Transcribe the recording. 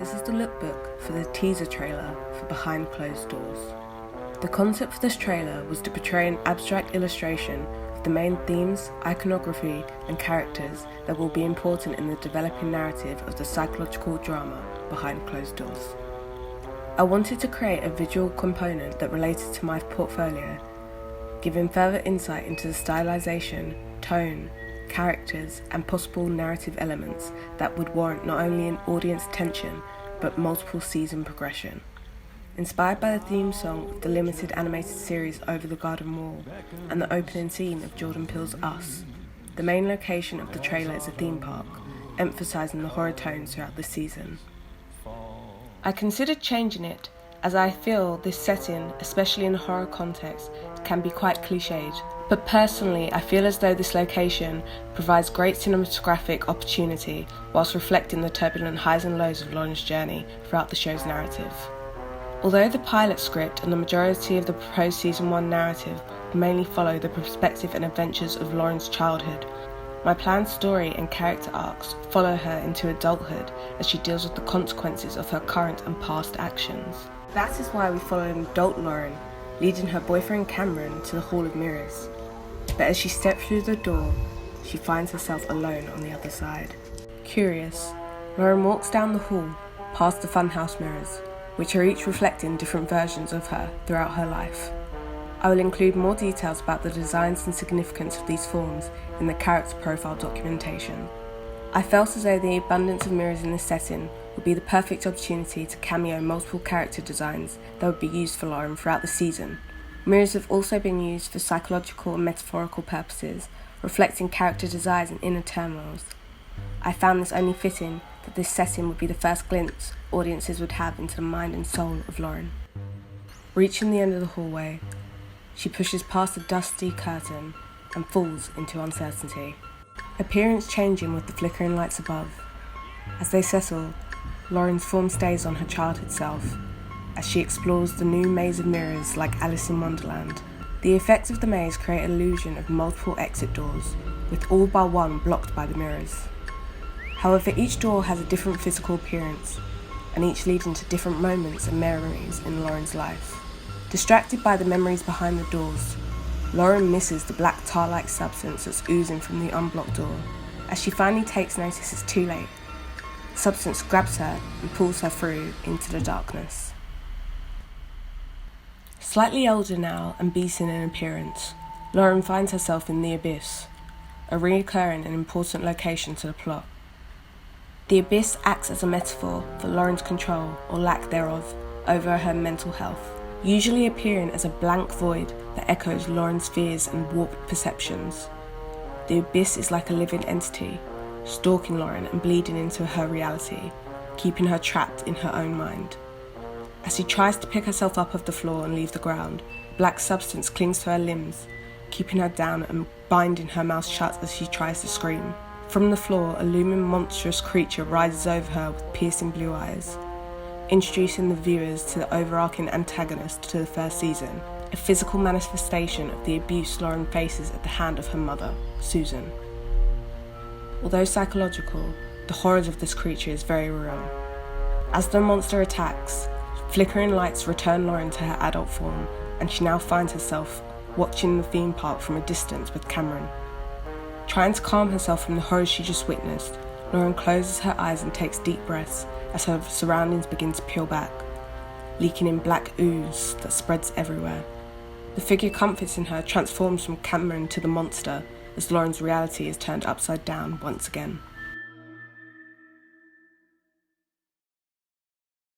This is the lookbook for the teaser trailer for Behind Closed Doors. The concept for this trailer was to portray an abstract illustration of the main themes, iconography and characters that will be important in the developing narrative of the psychological drama Behind Closed Doors. I wanted to create a visual component that related to my portfolio, giving further insight into the stylization, tone, characters and possible narrative elements that would warrant not only an audience attention but multiple season progression. Inspired by the theme song of the limited animated series Over the Garden Wall and the opening scene of Jordan Peele's Us, the main location of the trailer is a theme park, emphasising the horror tones throughout the season. I considered changing it as I feel this setting, especially in a horror context, can be quite cliched. But personally, I feel as though this location provides great cinematographic opportunity whilst reflecting the turbulent highs and lows of Lauren's journey throughout the show's narrative. Although the pilot script and the majority of the proposed Season 1 narrative mainly follow the perspective and adventures of Lauren's childhood, my planned story and character arcs follow her into adulthood as she deals with the consequences of her current and past actions. That is why we follow an adult Lauren, leading her boyfriend Cameron to the Hall of Mirrors. But as she steps through the door, she finds herself alone on the other side. Curious, Lauren walks down the hall, past the funhouse mirrors, which are each reflecting different versions of her throughout her life. I will include more details about the designs and significance of these forms in the character profile documentation. I felt as though the abundance of mirrors in this setting would be the perfect opportunity to cameo multiple character designs that would be used for Lauren throughout the season. Mirrors have also been used for psychological and metaphorical purposes, reflecting character desires and inner turmoils. I found this only fitting that this setting would be the first glimpse audiences would have into the mind and soul of Lauren. Reaching the end of the hallway, she pushes past the dusty curtain and falls into uncertainty. Appearance changing with the flickering lights above. As they settle, Lauren's form stays on her childhood self, as she explores the new maze of mirrors like Alice in Wonderland. The effects of the maze create an illusion of multiple exit doors, with all but one blocked by the mirrors. However, each door has a different physical appearance, and each leading to different moments and memories in Lauren's life. Distracted by the memories behind the doors, Lauren misses the black tar-like substance that's oozing from the unblocked door. As she finally takes notice, it's too late. The substance grabs her and pulls her through into the darkness. Slightly older now and beaten in appearance, Lauren finds herself in the Abyss, a recurring and important location to the plot. The Abyss acts as a metaphor for Lauren's control, or lack thereof, over her mental health, usually appearing as a blank void that echoes Lauren's fears and warped perceptions. The Abyss is like a living entity, stalking Lauren and bleeding into her reality, keeping her trapped in her own mind. As she tries to pick herself up off the floor and leave the ground, black substance clings to her limbs, keeping her down and binding her mouth shut as she tries to scream. From the floor, a looming monstrous creature rises over her with piercing blue eyes, introducing the viewers to the overarching antagonist to the first season, a physical manifestation of the abuse Lauren faces at the hand of her mother, Susan. Although psychological, the horrors of this creature is very real. As the monster attacks, flickering lights return Lauren to her adult form, and she now finds herself watching the theme park from a distance with Cameron. Trying to calm herself from the horrors she just witnessed, Lauren closes her eyes and takes deep breaths as her surroundings begin to peel back, leaking in black ooze that spreads everywhere. The figure comforts in her transforms from Cameron to the monster as Lauren's reality is turned upside down once again.